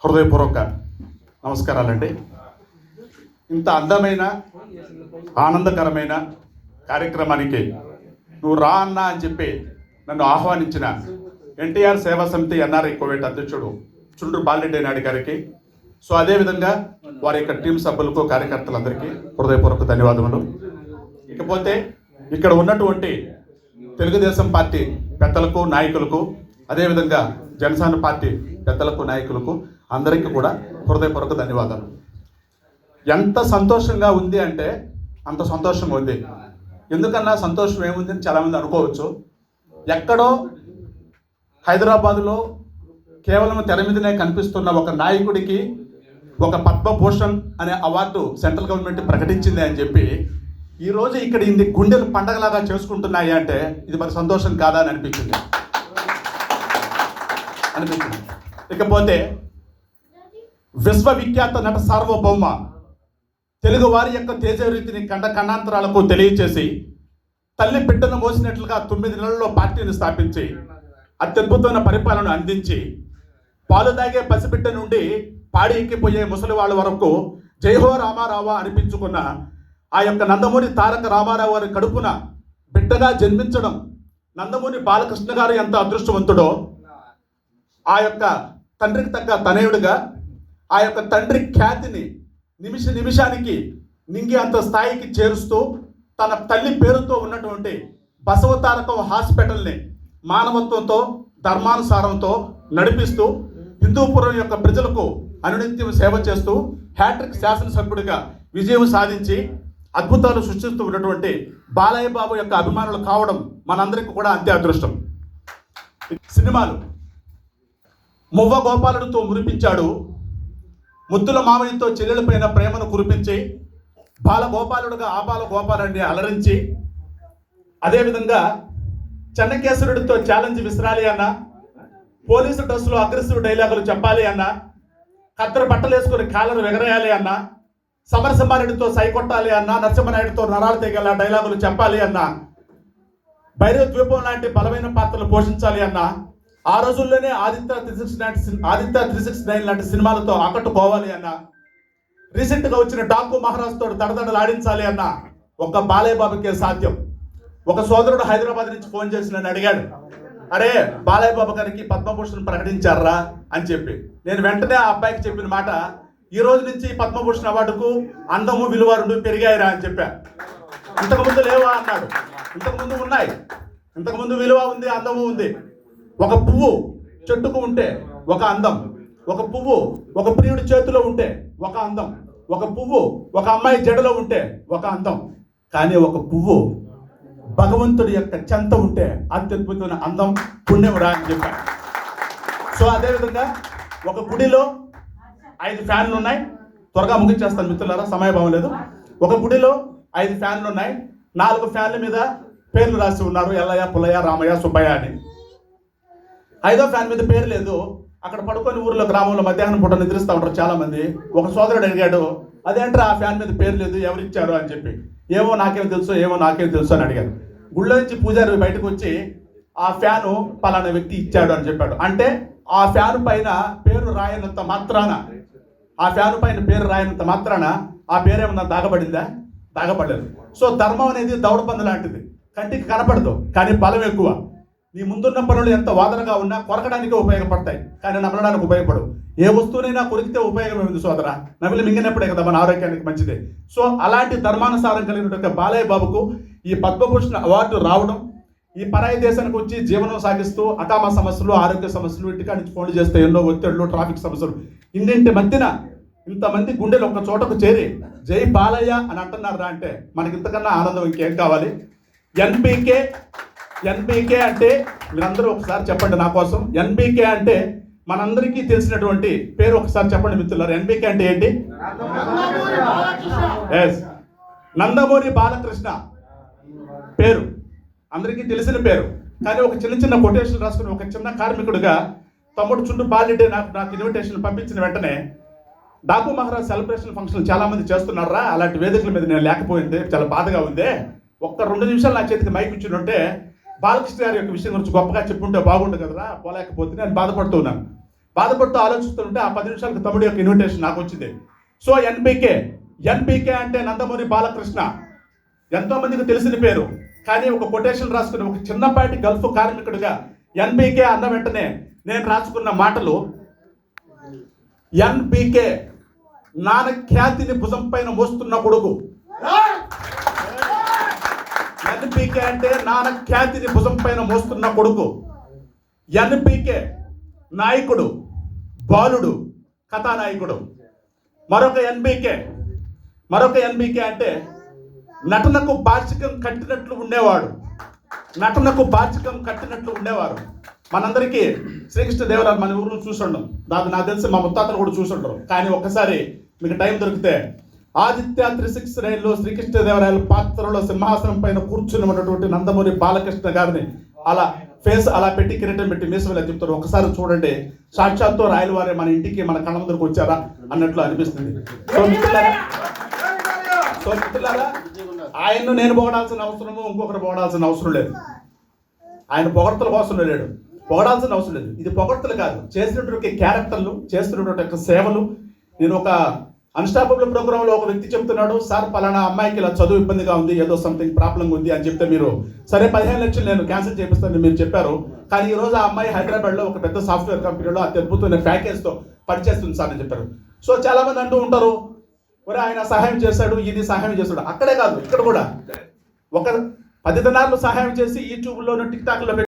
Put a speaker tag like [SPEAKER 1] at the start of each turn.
[SPEAKER 1] హృదయపూర్వక నమస్కారాలండి. ఇంత అందమైన ఆనందకరమైన కార్యక్రమానికి నువ్వు రా అన్నా అని చెప్పి నన్ను ఆహ్వానించిన ఎన్టీఆర్ సేవా సమితి ఎన్ఆర్ఐ కోవేట్ అధ్యక్షుడు చుండ్రు బాలిరెడ్డి నాయుడు గారికి, సో అదేవిధంగా వారి యొక్క టీం సభ్యులకు కార్యకర్తలందరికీ హృదయపూర్వక ధన్యవాదములు. ఇకపోతే ఇక్కడ ఉన్నటువంటి తెలుగుదేశం పార్టీ పెద్దలకు నాయకులకు, అదేవిధంగా జనసేన పార్టీ పెద్దలకు నాయకులకు అందరికీ కూడా హృదయపూర్వక ధన్యవాదాలు. ఎంత సంతోషంగా ఉంది అంటే అంత సంతోషంగా ఉంది. ఎందుకన్నా సంతోషం ఏముంది అని చాలామంది అనుకోవచ్చు. ఎక్కడో హైదరాబాదులో కేవలం తెర మీదనే కనిపిస్తున్న ఒక నాయకుడికి ఒక పద్మభూషణ్ అనే అవార్డు సెంట్రల్ గవర్నమెంట్ ప్రకటించింది అని చెప్పి ఈరోజు ఇక్కడ ఇన్ని గుండెలు పండగలాగా చేసుకుంటున్నాయి అంటే ఇది మరి సంతోషం కాదా అని అనిపించింది. ఇకపోతే విశ్వవిఖ్యాత నట సార్వభౌమ తెలుగు వారి యొక్క తేజరీతిని ఖండాంతరాలకు తెలియచేసి తల్లి బిడ్డను మోసినట్లుగా 9 నెలల్లో పార్టీని స్థాపించి అత్యద్భుతమైన పరిపాలన అందించి పాలు తాగే పసిబిడ్డ నుండి పాడి ఎక్కిపోయే ముసలి వాళ్ళ వరకు జైహో రామారావు అనిపించుకున్న ఆ యొక్క నందమూరి తారక రామారావు గారి కడుపున బిడ్డగా జన్మించడం నందమూరి బాలకృష్ణ గారు ఎంత అదృష్టవంతుడో, ఆ యొక్క తండ్రికి తగ్గ తనయుడిగా ఆ యొక్క తండ్రి ఖ్యాతిని నిమిషానికి నింగి అంత స్థాయికి చేరుస్తూ తన తల్లి పేరుతో ఉన్నటువంటి బసవతారకం హాస్పిటల్ని మానవత్వంతో ధర్మానుసారంతో నడిపిస్తూ హిందూపురం యొక్క ప్రజలకు అనునిత్యం సేవ చేస్తూ హ్యాట్రిక్ శాసనసభ్యుడిగా విజయం సాధించి అద్భుతాలు సృష్టిస్తూ ఉన్నటువంటి బాలయ్య బాబు యొక్క అభిమానులు కావడం మనందరికీ కూడా అంతే అదృష్టం. సినిమాలు మువ్వ గోపాలుడితో మురిపించాడు, ముద్దుల మామయ్యతో చెల్లెలపైన ప్రేమను కురిపించి బాలగోపాలుడుగా ఆ బాలగోపాలుడిని అలరించి, అదేవిధంగా చెన్నకేశ్వరుడితో ఛాలెంజ్ విసిరాలి అన్న, పోలీసు డ్రెస్సులో అగ్రెసివ్ డైలాగులు చెప్పాలి అన్న, కత్తెర బట్టలు వేసుకుని కాలరు ఎగరేయాలి అన్న, సమరసింహారెడ్డితో సై కొట్టాలి అన్న, నరసింహనాయుడితో నరాలు తెగేలా డైలాగులు చెప్పాలి అన్న, భైరవ ద్వీపం లాంటి బలమైన పాత్రలు పోషించాలి అన్న, ఆ రోజుల్లోనే ఆదిత్య 369 లాంటి సినిమాలతో ఆకట్టుకోవాలి అన్న, రీసెంట్గా వచ్చిన డాకు మహారాజ్ తోటి దడదడలు ఆడించాలి అన్న ఒక్క బాలయ్య బాబుకే సాధ్యం. ఒక సోదరుడు హైదరాబాద్ నుంచి ఫోన్ చేసి నన్ను అడిగాడు, అరే బాలయ్య బాబు గారికి పద్మభూషణ్ ప్రకటించారా అని చెప్పి. నేను వెంటనే ఆ అబ్బాయికి చెప్పిన మాట, ఈ రోజు నుంచి పద్మభూషణ్ అవార్డుకు అందము విలువ 2 పెరిగాయిరా అని చెప్పా. ఇంతకుముందు లేవా అన్నాడు. ఇంతకుముందు ఉన్నాయి, ఇంతకుముందు విలువ ఉంది, అందము ఉంది. ఒక పువ్వు చెట్టుకు ఉంటే ఒక అందం, ఒక పువ్వు ఒక ప్రియుడి చేతిలో ఉంటే ఒక అందం, ఒక పువ్వు ఒక అమ్మాయి జడలో ఉంటే ఒక అందం, కానీ ఒక పువ్వు భగవంతుడి యొక్క చెంత ఉంటే అత్యద్భుతమైన అందం, పుణ్యం రా అని చెప్పాడు. సో అదేవిధంగా ఒక గుడిలో 5 ఫ్యాన్లు ఉన్నాయి. త్వరగా ముగించేస్తాను మిత్రులారా, సమయభావం లేదు. ఒక గుడిలో 5 ఫ్యాన్లు ఉన్నాయి. 4 ఫ్యాన్ల మీద పేర్లు రాసి ఉన్నారు, ఎల్లయ్య, పుల్లయ్య, రామయ్య, సుబ్బయ్య అని. 5వ ఫ్యాన్ మీద పేరు లేదు. అక్కడ పడుకొని ఊర్లో గ్రామంలో మధ్యాహ్నం పూట నిద్రిస్తూ ఉంటారు చాలా మంది. ఒక సోదరుడు అడిగాడు, అదేంట్రా ఆ ఫ్యాన్ మీద పేరు లేదు, ఎవరిచ్చారు అని చెప్పి. ఏమో నాకేం తెలుసు అని అడిగారు. గుళ్ళో నుంచి పూజారి బయటకు వచ్చి ఆ ఫ్యాను పలానా వ్యక్తి ఇచ్చాడు అని చెప్పాడు. అంటే ఆ ఫ్యాను పైన పేరు రాయనంత మాత్రాన, ఆ ఫ్యాను పైన పేరు రాయనంత మాత్రాన ఆ పేరు ఏమన్నా దాగబడిందా? దాగబడలేదు. సో ధర్మం అనేది దౌడపంద లాంటిది, కంటికి కనపడదు కానీ బలం ఎక్కువ. నీ ముందున్న పనులు ఎంత వాదనగా ఉన్నా కొరకడానికి ఉపయోగపడతాయి కానీ నమలడానికి ఉపయోగపడవు. ఏ వస్తువునైనా కొరికితే ఉపయోగం ఉంది సోదరా, నమిలి మింగినప్పుడే కదా మన ఆరోగ్యానికి మంచిదే. సో అలాంటి ధర్మానుసారం కలిగినటువంటి బాలయ్య బాబుకు ఈ పద్మభూషణ్ అవార్డు రావడం, ఈ పరాయి దేశానికి వచ్చి జీవనం సాగిస్తూ అకామ సమస్యలు, ఆరోగ్య సమస్యలు, ఇంటికాడ నుంచి ఫోన్లు చేస్తే ఎన్నో ఒత్తిళ్లు, ట్రాఫిక్ సమస్యలు, ఇన్నింటి మధ్యన ఇంతమంది గుండెలు ఒక్క చోటకు చేరి జై బాలయ్య అని అంటున్నారా అంటే మనకి ఇంతకన్నా ఆనందం ఇంకేం కావాలి. ఎన్బీకే అంటే మీరందరూ ఒకసారి చెప్పండి నా కోసం. ఎన్బీకే అంటే మనందరికీ తెలిసినటువంటి పేరు ఒకసారి చెప్పండి మిత్రులారు. ఎన్బీకే అంటే ఏంటి? ఎస్, నందమూరి బాలకృష్ణ పేరు అందరికీ తెలిసిన పేరు. కానీ ఒక చిన్న కొటేషన్ రాసుకుని ఒక చిన్న కార్మికుడిగా తమ్ముడు చుండ్రు బాలిరెడ్డి నాకు ఇన్విటేషన్ పంపించిన వెంటనే డాకు మహారాజ్ సెలబ్రేషన్ ఫంక్షన్ చాలా మంది చేస్తున్నారా, అలాంటి వేదికల మీద నేను లేకపోయింది, చాలా బాధగా ఉంది. ఒక్క 2 నిమిషాలు నా చేతికి మైక్ ఇచ్చింటే బాలకృష్ణ గారి యొక్క విషయం గురించి గొప్పగా చెప్పుంటే బాగుండు కదరా, పోలేకపోతే నేను బాధపడుతూ ఉన్నాను. బాధపడుతూ ఆలోచిస్తుంటే ఆ 10 నిమిషాలకు తమ్ముడి యొక్క ఇన్విటేషన్ నాకు వచ్చింది. సో ఎన్బికే అంటే నందమూరి బాలకృష్ణ, ఎంతో మందికి తెలిసిన పేరు. కానీ ఒక కొటేషన్ రాసుకుని ఒక చిన్నపాటి గల్ఫ్ కార్మికుడిగా ఎన్బికే అన్న వెంటనే నేను రాసుకున్న మాటలు, ఎన్బికే నాన్న ఖ్యాతిని భుజం పైన మోస్తున్న కొడుకు. ఎన్బికే అంటే నాన్న ఖ్యాతిని భుజం పైన మోస్తున్న కొడుకు. ఎన్బికే నాయకుడు, బాలుడు, కథానాయకుడు. మరొక ఎన్బికే అంటే నటనకు బాచికం కట్టినట్లు ఉండేవారు. మనందరికీ శ్రీకృష్ణదేవరాయలు మన ఊరిలో చూసుండం, నాకు తెలిసి మా ముత్తాతలు కూడా చూసుంటారు. కానీ ఒక్కసారి మీకు టైం దొరికితే ఆదిత్య 3-6 రైల్లో శ్రీకృష్ణదేవరాయల పాత్రలో సింహాసనం పైన కూర్చుని ఉన్నటువంటి నందమూరి బాలకృష్ణ గారిని అలా ఫేస్ అలా పెట్టి కిరీటం పెట్టి మీసలు చెప్తారు. ఒకసారి చూడండి, సాక్షాత్తు రాయల వారే మన ఇంటికి మన కళ్ళ ముందరకు వచ్చారా అన్నట్లు అనిపిస్తుంది. సో మిత్రులారా, ఆయన్ను నేను పొగడాల్సిన అవసరము, ఇంకొకరు పొగడాల్సిన అవసరం లేదు. ఆయన పొగడతల కోసం లేడు, పొగడాల్సిన అవసరం లేదు. ఇది పొగడతలు కాదు, చేసినటువంటి క్యారెక్టర్లు, చేస్తున్నటువంటి సేవలు. నేను ఒక అన్స్టాపబుల్ ప్రోగ్రాంలో ఒక వ్యక్తి చెప్తున్నాడు, సార్ పలానా అమ్మాయికి ఇలా చదువు ఇబ్బందిగా ఉంది, ఏదో సంథింగ్ ప్రాబ్లం ఉంది అని చెప్తే మీరు సరే 15 లక్షలు నేను క్యాన్సిల్ చేపిస్తానని మీరు చెప్పారు. కానీ ఈ రోజు ఆ అమ్మాయి హైదరాబాద్లో ఒక పెద్ద సాఫ్ట్వేర్ కంపెనీలో అత్యద్భుతమైన ప్యాకేజ్తో పనిచేస్తుంది సార్ అని చెప్పారు. సో చాలా మంది అంటూ ఉంటారు, ఒరే ఆయన సహాయం చేశాడు, ఇది సహాయం చేశాడు. అక్కడే కాదు, ఇక్కడ కూడా ఒక 10 దినాలు సహాయం చేసి యూట్యూబ్లోను టిక్ టాక్లో